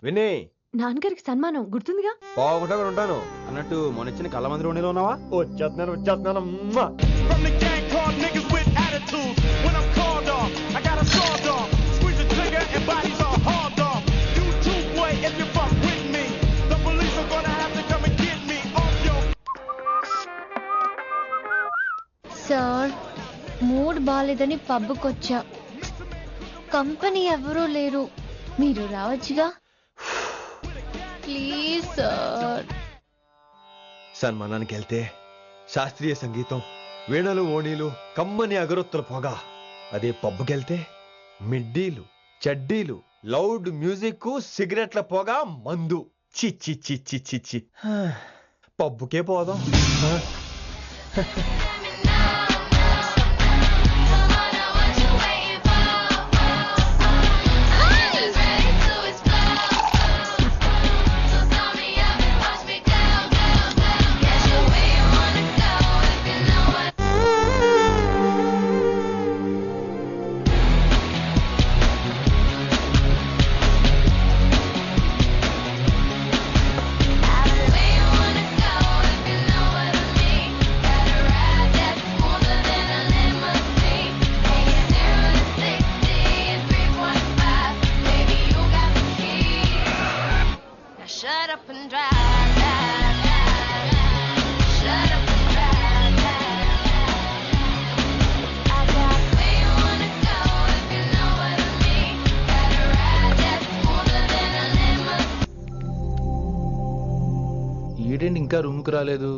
వినే నాన్నగారికి సన్మానం గుర్తుందిగా? బాగుంటా ఉంటాను అన్నట్టు మొన్న ఇచ్చిన కళ్ళ మందిరం ఉండేలో ఉన్నావా? వచ్చేస్తున్నాను సార్, మూడ్ బాలేదని పబ్కొచ్చా. కంపెనీ ఎవరూ లేరు, మీరు రావచ్చుగా. Please sir. సన్మానానికి వెళ్తే శాస్త్రీయ సంగీతం, వీణలు ఓణీలు, కమ్మని అగరొత్తుల పొగ. అదే పబ్కెళ్తే మిడ్డీలు, చడ్డీలు, లౌడ్ మ్యూజిక్, సిగరెట్ల పొగ, మందు. చిచ్చి చిచ్చి చిచ్చి పబ్బుకే పోదాం. Shut up and drive, drive, drive, drive. Shut up and drive, drive, drive. I got where you wanna go if you know what I mean. Got a ride that's smoother than a limousine. ఈడేంటి ఇంకా room కు రాలేదు?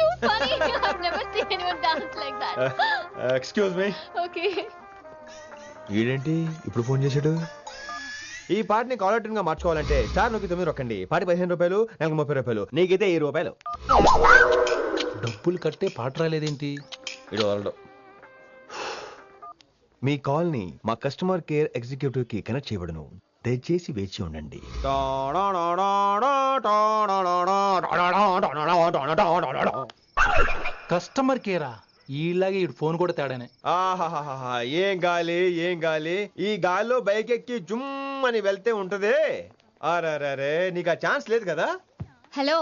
Too funny. I've never seen anyone dance like that. Excuse me. Okay. ఈడేంటి ఇప్పుడు phone చేశాడు? ఈ పాటని caller tune గా మార్చుకోవాలంటే స్టార్ నొక్కి 9 రొక్కండి. పాటి 15 రూపాయలు, నెలకు 30 రూపాయలు, నీకైతే 10 రూపాయలు. డబ్బులు కట్టే పాట రాలేదేంటి? ఇడు వదలడు. మీ కాల్ ని మా కస్టమర్ కేర్ ఎగ్జిక్యూటివ్ కి కనెక్ట్ చేయబడును. దయచేసి వేచి ఉండండి. కస్టమర్ కేరా? ఈలాగే ఇటు ఫోన్ కూడా తేడానే. ఆహాహాహా, ఏం గాలి ఏం గాలి. ఈ గాలిలో బైక్ ఎక్కి జుమ్ అని వెళ్తే ఉంటదే. అరే నీకు ఆ ఛాన్స్ లేదు కదా. హలో,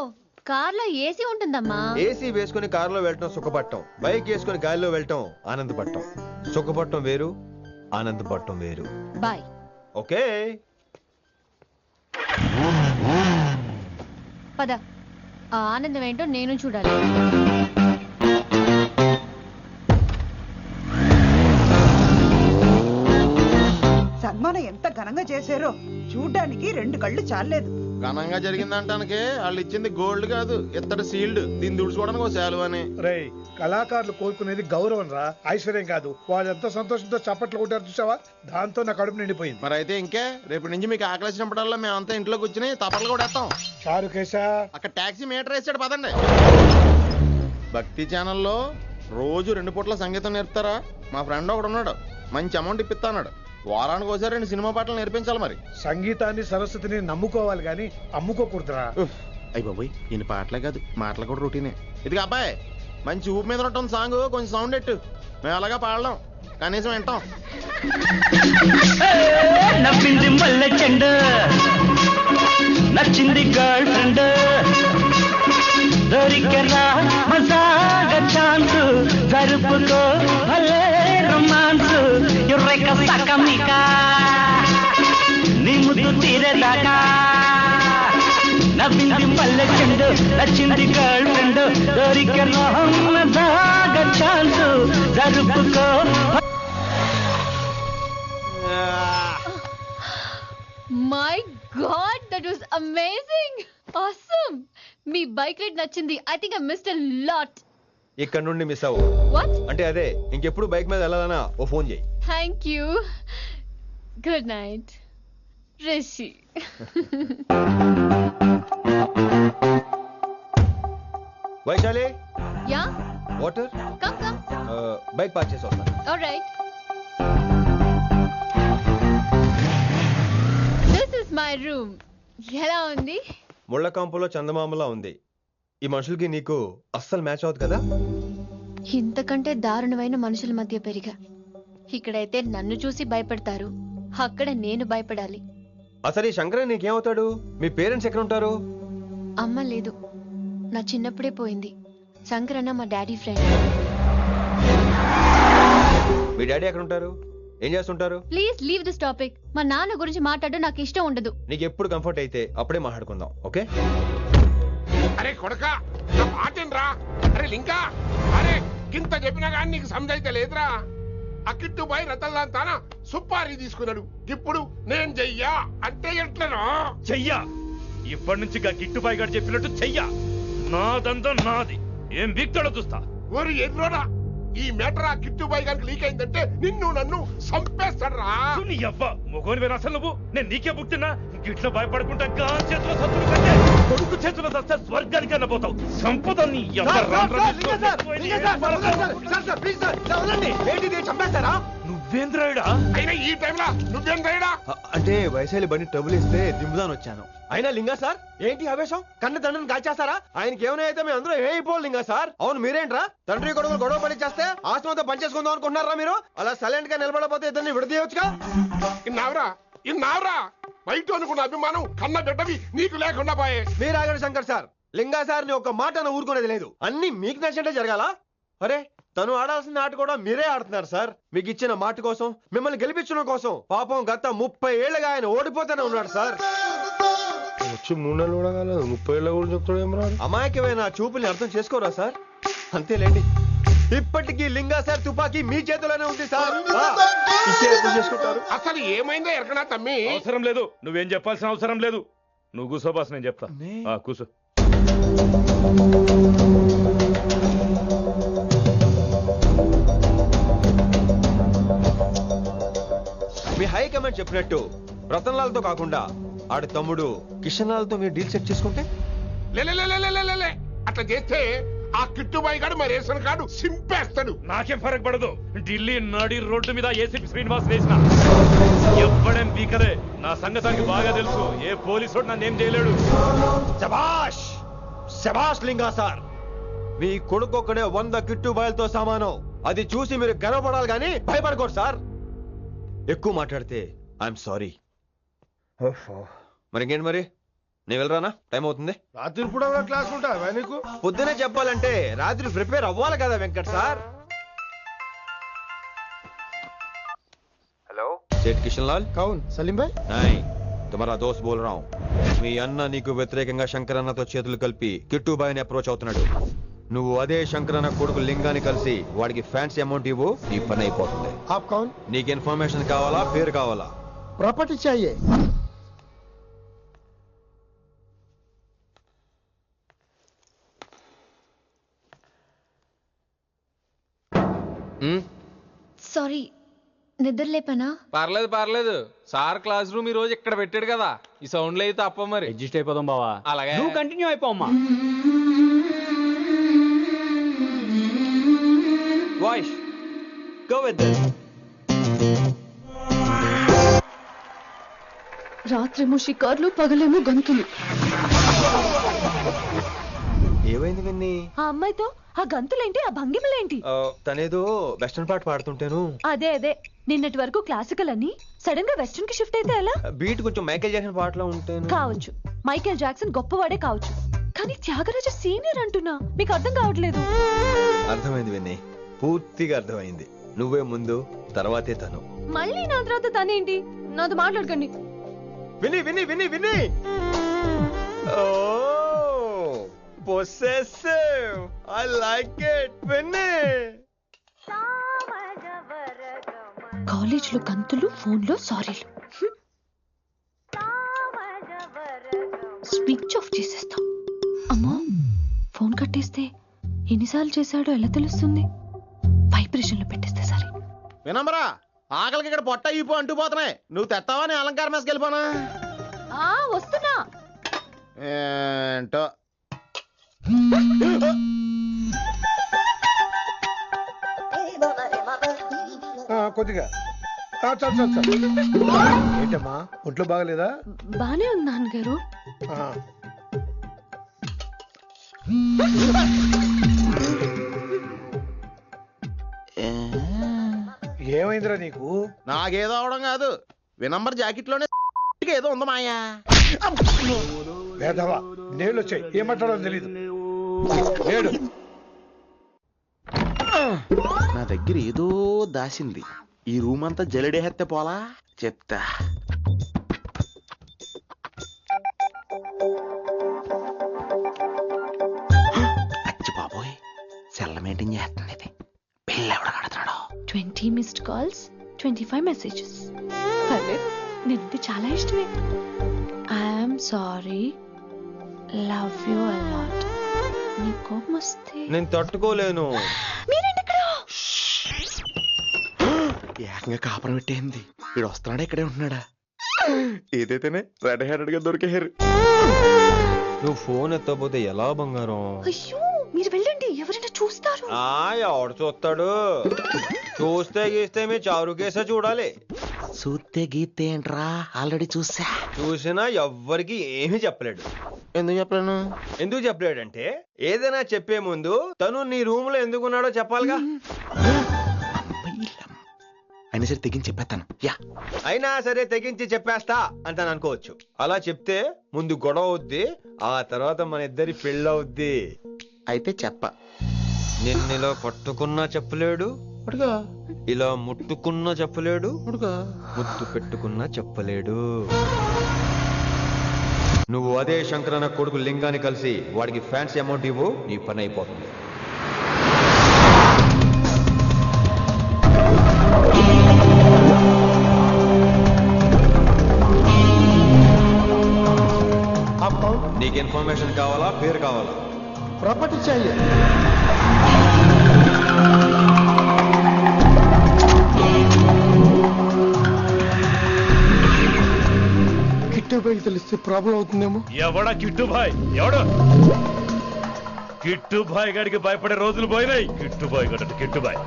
కార్లో ఏసీ ఉంటుందమ్మా. ఏసీ వేసుకుని కారులో వెళ్ళటం సుఖపట్టం, బైక్ వేసుకుని గాలిలో వెళ్ళటం ఆనందపట్టం. సుఖపట్టం వేరు, ఆనందపట్టం వేరు. బాయ్. ఓకే పద, ఆ ఆనందం ఏంటో నేను చూడాలి. సన్మానం ఎంత ఘనంగా చేశారో చూడ్డానికి 2 కళ్ళు చాలేదు. ఘనంగా జరిగిందంటానికి వాళ్ళు ఇచ్చింది గోల్డ్ కాదు, ఇత్తడి సీల్డ్. దీన్ని దుడుచుకోవడానికి ఒక శాలువ అని. రేయ్, కళాకారులు కోరుకునేది గౌరవం రా, ఐశ్వర్యం కాదు. వాళ్ళు ఎంతో సంతోషంతో చప్పట్లు కొట్టారు చూసావా, దాంతో నా కడుపు నిండిపోయింది. మరి అయితే ఇంకే రేపటి నుంచి మీకు ఆకలిసినప్పుడల్లా మేమంతా ఇంట్లో కూర్చుని తప్పట్లు కూడా వేస్తాం. చారు కేశా, అక్కడ టాక్సీ మీటర్ వేసాడు పదండి. భక్తి ఛానల్లో రోజు 2 పూట్ల సంగీతం నేర్పుతారా? మా ఫ్రెండ్ ఒకడు ఉన్నాడు, మంచి అమౌంట్ ఇప్పిస్తా అన్నాడు. వారానికి ఒకసారి 2 సినిమా పాటలు నేర్పించాలి. మరి సంగీతాన్ని సరస్వతిని నమ్ముకోవాలి గాని అమ్ముకోకూడదురా. అయ్యి బాబోయ్, ఈయన పాటలే కాదు మాటలు కూడా రొటీనే. ఇదిగా అబ్బాయి, మంచి ఊపు మీద ఉంటుంది సాంగ్, కొంచెం సౌండ్ ఎట్టు. మేము అలాగా పాడలేం, కనీసం వింటాం. నవ్వింది మల్లె చెండు, నచ్చింది గర్ల్ ఫ్రెండ్, దొరికరా మజాగ ఛాన్స్, జరుపుకో భలే రొమాన్స్, ఎర్రెక సకమిక నీ ముద్దు తీరేదాకా. నవ్వింది మల్లె చెండు, నచ్చింది గర్ల్ ఫ్రెండ్, దొరికరా మజాగ ఛాన్స్, జరుపుకో. My god, that was amazing. Awesome. మీ బైక్ రైడ్ నచ్చింది. I think I missed a lot. ఇక్కడ నుండి మిస్ అవ్వు. వాట్? అంటే అదే, ఇంకెప్పుడు బైక్ మీద వెళ్ళాలన్నా ఓ ఫోన్ చేయి. Thank you. Good night Rishi. Vaishali, yeah, water. Come come. Bike park చేసి వస్తాను. Alright. This is my room. ఎలా ఉంది? ముళ్ళ కాంపులో చందమామలా ఉంది. ఈ మనుషులకి నీకు అస్సలు మ్యాచ్ అవుతుంది కదా. ఇంతకంటే దారుణమైన మనుషుల మధ్య పెరిగా. ఇక్కడైతే నన్ను చూసి భయపడతారు, అక్కడ నేను భయపడాలి. అసలు ఈ శంకరన్ నీకేమవుతాడు? మీ పేరెంట్స్ ఎక్కడ ఉంటారు? అమ్మ లేదు, నా చిన్నప్పుడే పోయింది. శంకరన్న మా డాడీ ఫ్రెండ్. మీ డాడీ ఎక్కడ ఉంటారు? ఏం చేస్తుంటారు? Please leave this topic. మా నాన్న గురించి మాట్లాడడం నాకు ఇష్టం ఉండదు. నీకు ఎప్పుడు కంఫర్ట్ అయితే అప్పుడే మాట్లాడుకుందాం, ఓకే? అరే కొడకా నా మాటేనరా? అరే లింకా, అరే గింత చెప్పినా కానీ నీకు సమజైతే లేదురా. అక్కిట్టు బాయ్ రతల్లాన్ తానా సుపారీ తీసుకున్నాడు. ఇప్పుడు నేను చెయ్యా అంటే ఎట్లనో చెయ్యా. ఇప్పటి నుంచి గిట్టుబాయి గారు చెప్పినట్టు చెయ్యా. నాదంతా నాది. ఏం వీక్తాడో చూస్తా. ఓరి ఎర్రోడా, ఈ మేటర్ ఆ కిట్టుబాయ్ గారికి లీక్ అయిందంటే నిన్ను నన్ను చంపేస్తాడరా. నీ అవ్వ మొగోని వేరు అసలు నువ్వు. నేను నీకే పుట్టినా గిట్ల భయపడకుండా గా చేతిలో సత్తులు కంటే కొడుకు చేతిలో సస్తే స్వర్గానికి అన్న పోతావు. సంపద నీ చంపేస్తారా? నువ్వేంద్రాయుడా? అయినా ఈ టైంలో నువ్వేం రైడా? అంటే వైశాలి బండి ట్రబుల్ ఇస్తే దింపుదాని వచ్చాను. అయినా లింగా సార్ ఏంటి ఆవేశం? కన్న తండ్రిని కాల్చేస్తారా? ఆయనకి ఏమైనా అయితే మేము అందరూ ఏమైపోవాలి లింగా సార్. అవును మీరేంట్రా తండ్రి కొడుకులు గొడవ పని చేస్తే ఆస్తంతో పనిచేసుకుందాం అనుకుంటున్నారా మీరు? అలా సైలెంట్ గా నిలబడపోతే ఇద్దరిని విడదీయవచ్చుగా. ఇన్నావురా బయట అనుకున్న అభిమానం కన్న బిడ్డవి నీకు లేకుండా పోయే. మీరు ఆగండి శంకర్ సార్. లింగా సార్ ని ఒక మాట ఊరుకునేది లేదు. అన్ని మీకు నచ్చినట్టే జరగాల. అరే తను ఆడాల్సిన ఆట కూడా మీరే ఆడుతున్నారు సార్. మీకు ఇచ్చిన మాట కోసం, మిమ్మల్ని గెలిపించడం కోసం పాపం గత 30 ఏళ్ళగా ఆయన ఓడిపోతూనే ఉన్నాడు సార్. వచ్చి 3 నెలలు కూడా కాలేదు, 30 ఏళ్ళ కూడా చెప్తాడు ఏమరా? అమాయకమైన చూపుల్ని అర్థం చేసుకోరా సార్? అంతేలేండి. ఇప్పటికీ లింగా సార్ తుపాకీ మీ చేతిలోనే ఉంది సార్. చేసుకుంటారు. అసలు ఏమైందో ఎరకనా తమ్మి? అవసరం లేదు, నువ్వేం చెప్పాల్సిన అవసరం లేదు. నువ్వు కూసో బాస్, నేను చెప్తా. కూసో. మీ హైకమాండ్ చెప్పినట్టు రతన్ లాల్ తో కాకుండా ఆడి తమ్ముడు కిషన్ లాల్ తో మీరు డీల్ సెట్ చేసుకుంటే? లే అట్లా చేస్తే ఆ కిట్టుబాయ్ గారు మా రేషన్ కార్డు సింపేస్తాడు. నాకేం ఫరక్ పడదు. ఢిల్లీ నడి రోడ్డు మీద ఏసీపీ శ్రీనివాస్ వేసిన ఎవ్వడేం బీకలే. నా సంగతానికి బాగా తెలుసు. ఏ పోలీసు నన్నేం చేయలేడు. శభాష్ శభాష్ లింగా సార్. మీ కొడుకొక్కడే 100 కిట్టుబాయలతో సమానం. అది చూసి మీరు గర్వపడాలి కానీ భయపడకూడదు సార్. ఎక్కువ మాట్లాడితే ఐఎమ్ సారీ. మరి ఇంకేంటి మరి? నేను వెళ్ళరానా? టైం అవుతుంది. రాత్రి కూడా క్లాస్ ఉంటావా నీకు? పొద్దునే చెప్పాలంటే రాత్రి ప్రిపేర్ అవ్వాలి కదా వెంకట్ సార్. హలో సేठ కిషన్ లాల్. కౌన్ సలీం భాయ్? नहीं तुम्हारा दोस्त बोल रहा हूँ. మీ అన్న నీకు వ్యతిరేకంగా శంకరన్నతో చేతులు కలిపి కిట్టుబాయిని అప్రోచ్ అవుతున్నాడు. నువ్వు అదే శంకరన్న కొడుకు లింగాన్ని కలిసి వాడికి ఫ్యాన్సీ అమౌంట్ ఇవ్వు, నీ పని అయిపోతుంది. आप कौन? నీకు ఇన్ఫర్మేషన్ కావాలా, పేరు కావాలా? प्रॉपर्टी चाहिए. సారీ, నిద్ర లేపనా? పర్లేదు. సార్ క్లాస్ రూమ్ ఈ రోజు ఇక్కడ పెట్టాడు కదా, ఈ సౌండ్లు అయితే తప్ప మరి అడ్జస్ట్ అయిపోదాం బావా. అలాగే నువ్వు కంటిన్యూ అయిపోమ్మా. Voice go with this. రాత్రేమో షికార్లు, పగలేమో గంతులు. ఏమైంది విన్ని? ఆ అమ్మాయితో ఆ గంతులేంటి, ఆ భంగిమలేంటి? తనేదో వెస్టర్న్ పాట పాడుతుంటేను. అదే నిన్నటి వరకు క్లాసికల్ అని సడన్ గా వెస్టర్న్ కి షిఫ్ట్ అయితే ఎలా? బీట్ కొంచెం మైకేల్ జాక్సన్ పాటలో ఉంటేను. కావచ్చు, మైకేల్ జాక్సన్ గొప్పవాడే కావచ్చు, కానీ త్యాగరాజ సీనియర్ అంటున్నా. మీకు అర్థం కావట్లేదు. అర్థమైంది విన్ని, పూర్తిగా అర్థమైంది. నువ్వే ముందు, తర్వాతే తను. మళ్ళీ నా తర్వాత తనేంటి? నాతో మాట్లాడకండి. విని విని విని విని possessive. I like it. విని కాలేజ్ లో గంతులు, ఫోన్ లో సారీలు. స్విచ్ ఆఫ్ చేసేస్తా. అమ్మో, ఫోన్ కట్టేస్తే ఎన్నిసార్లు చేశాడో ఎలా తెలుస్తుంది? వైబ్రేషన్ లో పెట్టేస్తే సరే. వినమ్రా, ఆకలికి ఇక్కడ పొట్ట ఈపు అంటుపోతున్నాయి. నువ్వు తెస్తావా? నేను అలంకారం వేసుకెళ్ళిపోనా? వస్తున్నా. ఏంటో కొద్దిగా చాలు. ఏంటమ్మా, ఒంట్లో బాగలేదా? బానే ఉంది నాన్నగారు. ఏమైందిరా నీకు? నాకేదో అవడం కాదు, వినంబర్ జాకెట్ లోనే గట్టిగా ఏదో ఉంది మాయా. వేధవా నేళ్ళు వచ్చాయి, ఏమంటాడో తెలీదు. నేడు నా దగ్గర ఏదో దాసింది. ఈ రూమ్ అంతా జలడేహెత్తే పోలా చెప్తా. అచ్చి బాబోయ్, సెల్ల మెయింటైన్ చేస్తుంది ఇది. బిల్ ఎవడ కడతాడో. 20 మిస్డ్ కాల్స్, 25 మెసేజెస్. పర్లేదు, నేనంటే చాలా ఇష్టమే. I'm sorry, love you a lot. నీ కోపం వస్తే నేను తట్టుకోలేను. మీరేంటి ఇక్కడ? ఏకంగా కాపురం పెట్టేంది. వీడు వస్తున్నాడా ఇక్కడే ఉంటున్నాడా? ఏదైతేనే రెడ్ హ్యాండెడ్ గా దొరికే హెయిర్. నువ్వు ఫోన్ ఎత్తకపోతే ఎలా బంగారం? అయ్యో, మీరు వెళ్ళండి, ఎవరైనా చూస్తారు. ఎవడు చూస్తాడు? చూస్తే గీస్తే మీ చారు కేసే చూడాలి. చూస్తే గీతే ఏంట్రా, ఆల్రెడీ చూసినా ఎవ్వరికి ఏమీ చెప్పలేడు. ఎందుకు చెప్పలేను? ఎందుకు చెప్పలేడంటే ఏదైనా చెప్పే ముందు తను నీ రూమ్ లో ఎందుకున్నాడో చెప్పాలిగా. అయినా సరే తెగించి చెప్పేస్తాను. అయినా సరే తెగించి చెప్పేస్తా అంటాను అనుకోవచ్చు. అలా చెప్తే ముందు గొడవ అవుద్ది, ఆ తర్వాత మన ఇద్దరి పెళ్ళవుద్ది. అయితే చెప్ప. నిన్నిలా పట్టుకున్నా చెప్పలేడు, ఇలా ముట్టుకున్నా చెప్పలేడు, ముద్దు పెట్టుకున్నా చెప్పలేడు. నువ్వు అదే శంకరన్న కొడుకు లింగాన్ని కలిసి వాడికి ఫ్యాన్సీ అమౌంట్ ఇవ్వు, నీ పని అయిపోతుంది. నీకు ఇన్ఫర్మేషన్ కావాలా, పేరు కావాలా? ప్రాపర్టీ चाहिए. కిట్టుబాయ్ తెలిస్తే ప్రాబ్లం అవుతుందేమో. ఎవడా కిట్టుబాయ్? ఎవడు? కిట్టుబాయ్ గడికి భయపడే రోజులు పోయినాయి. కిట్టుబాయ్ గడ కిట్టుబాయ్.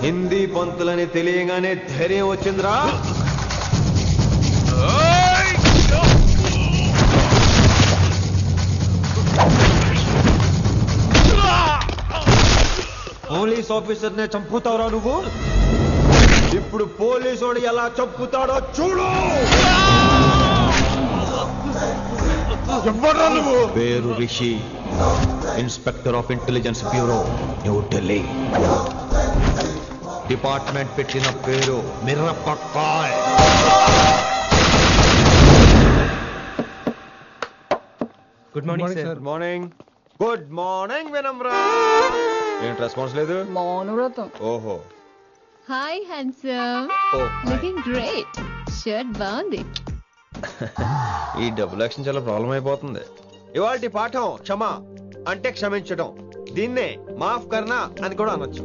హిందీ పంతులని తెలియగానే ధైర్యం వచ్చిందిరా. పోలీస్ ఆఫీసర్ నే చంపుతావురా నువ్వు. ఇప్పుడు పోలీసోడు ఎలా చంపుతాడో చూడు. పేరు Rishi, inspector of intelligence bureau, new Delhi. Department పెట్టిన పేరు మిరపకాయ్. Good morning sir. Good morning. Good morning Vinamra. ఏంటి రెస్పాన్స్ లేదు? మౌనవ్రతం. ఓహో. Hi handsome, looking great. Shirt బాగుంది. ఈ డబుల్ యాక్షన్ చాలా ప్రాబ్లం అయిపోతుంది. ఇవాల్టి పాఠం క్షమ అంటే క్షమించడం. దీన్నే మాఫ్ కర్నా అని కూడా అనొచ్చు.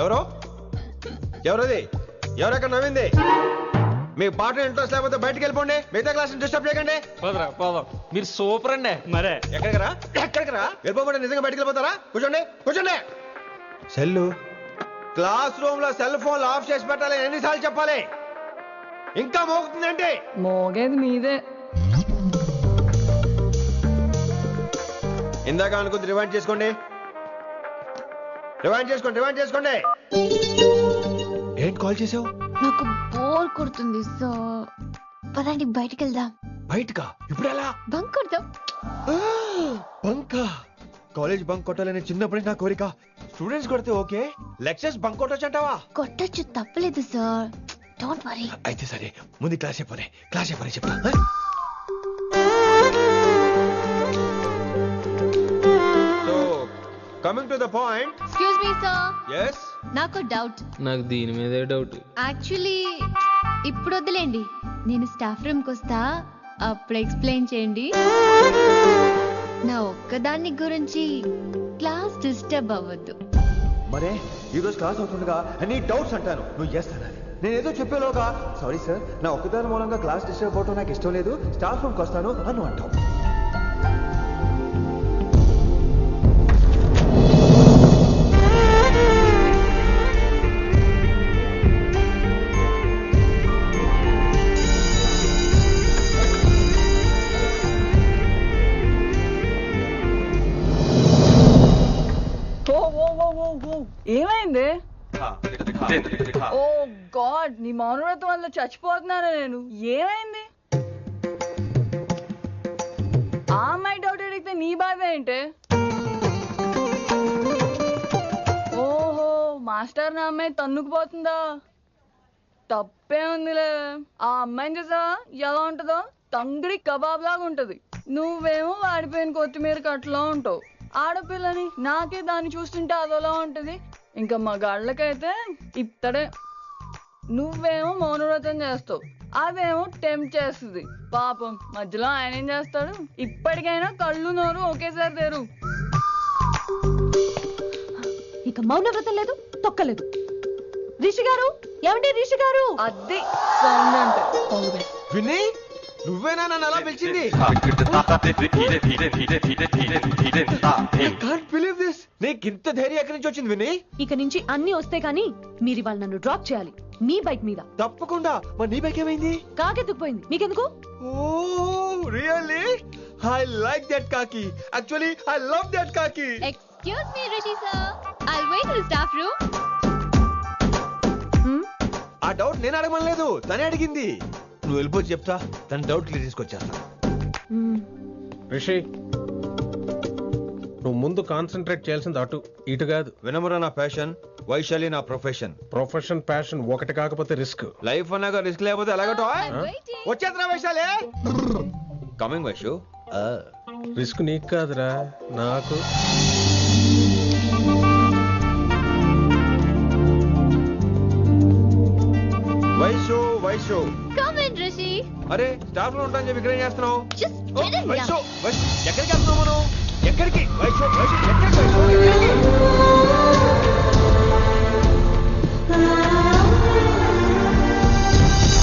ఎవరో ఎవరది? ఎవరెక్కడ నవ్వింది? మీకు పాట ఇంట్రెస్ట్ లేకపోతే బయటకు వెళ్ళిపోండి. మిగతా క్లాస్ డిస్టర్బ్ చేయకండి. పోదాం. మీరు సూపర్ అండి. మరే ఎక్కడికి రా వెళ్ళిపోకుండా నిజంగా బయటకు వెళ్ళిపోతారా? కూర్చోండి. సెల్లు క్లాస్ రూమ్ లో సెల్ ఫోన్ ఆఫ్ చేసి పెట్టాలి. ఎన్నిసార్లు చెప్పాలి? ఇంకా మోగుతుందంటే మోగేది మీదే. ఇందాక అనుకుంది రివైండ్ చేసుకోండి. రివైండ్ చేసుకోండి ఏంటి కాల్ చేసావు? నాకు బోర్ కొడుతుంది సో పదండి బయటికి వెళ్దాం. బయటకా? ఇప్పుడు ఎలా? బంక్ కొడదాం. బంకా? కాలేజ్ బంక్ కొట్టాలని చిన్నప్పటి నా కోరిక. స్టూడెంట్స్ కొడితే ఓకే, లెక్చర్స్ బంక్ కొట్టొచ్చు అంటావా? కొట్టచ్చు, తప్పలేదు సార్. Don't worry. అయితే సరే, ముందు క్లాస్ చెప్పనే చెప్తా. So coming to the point. Excuse me sir. yes నాకు డౌట్. నాకు దీని మీదే డౌట్. యాక్చువల్లీ ఇప్పుడు వద్దులేండి, నేను స్టాఫ్ రూమ్కి వస్తా, అప్పుడు ఎక్స్ప్లెయిన్ చేయండి. నా ఒక్కదాన్ని గురించి క్లాస్ డిస్టర్బ్ అవ్వద్దు. మరే ఈ రోజు క్లాస్ అవుతుండగా నీ డౌట్స్ అంటాను, నువ్వు ఎస్ అనాలి. నేను ఏదో చెప్పేలోగా సారీ సార్, నా ఒక్కదాని మూలంగా క్లాస్ డిస్టర్బ్ అవటం నాకు ఇష్టం లేదు, స్టాఫ్ రూమ్కి వస్తాను అని అంటావు. ఏమైంది? ఓ గాడ్, నీ మౌనవ్రతం వల్ల చచ్చిపోతున్నాను నేను. ఏమైంది? ఆ అమ్మాయి డౌట్ అడిగితే నీ బాధ ఏంటి? ఓహో, మాస్టర్ నా అమ్మాయి తన్నుకుపోతుందా? తప్పే ఉందిలే. ఆ అమ్మాయిని చూసావా ఎలా ఉంటుందో? తంగిడి కబాబ్ లాగా ఉంటది. నువ్వేమో వాడిపోయిన కొత్తిమీర కట్లా ఉంటావు. ఆడపిల్లని నాకే దాన్ని చూస్తుంటే అదోలా ఉంటది, ఇంకా మగాళ్ళకైతే ఇత్తడే. నువ్వేమో మౌనవ్రతం చేస్తావు, అదేమో టెంప్ట్ చేస్తుంది. పాపం మధ్యలో ఆయన ఏం చేస్తాడు? ఇప్పటికైనా కళ్ళు నోరు ఒకేసారి తెరు. ఇక మౌనవ్రతం లేదు, తొక్కలేదు. రిషి గారు, ఏమండి రిషి గారు? అది సౌండ్ అంటే. విన్నీ, నువ్వేనా నన్ను అలా పిలిచింది? నీకింత ధైర్యం ఎక్కడి నుంచి వచ్చింది విన్నీ? ఇక నుంచి అన్ని వస్తే గానీ మీరు ఇవాళ నన్ను డ్రాప్ చేయాలి మీ బైక్ మీద. తప్పకుండా. మరి నీ బైక్ ఏమైంది? కాకెత్తుకుపోయింది. మీకెందుకు? Oh really? I like that కాకి. యాక్చువల్లీ ఐ లవ్ దట్ కాకి. Excuse me Rishi sir, I'll wait in staff room. ఆ డౌట్ నేను అడగమనలేదు, తనే అడిగింది. నువ్వు వెళ్ళిపోయి చెప్తా, తన డౌట్ క్లియర్ తీసుకొచ్చేస్తా. రిషి, నువ్వు ముందు కాన్సన్ట్రేట్ చేయాల్సింది అటు ఇటు కాదు. వినమ్ర నా ప్యాషన్, వైశాలి నా ప్రొఫెషన్. ప్రొఫెషన్ ప్యాషన్ ఒకటి కాకపోతే రిస్క్. లైఫ్ అన్నాక రిస్క్ లేకపోతే ఎలాగటో? వచ్చేద్రా వైశాలి. కమింగ్ వైషు. రిస్క్ నీకు కాదురా, నాకు. Vaishu come in Rishi. అరే స్టాఫ్ లో ఉంటాను చెప్పి ఇక్కడ ఏం చేస్తున్నావు? Just get in. వైషు ఎక్కడికి వెళ్తున్నావు మనం? ఎక్కడికి? వైషు ఎక్కడికి?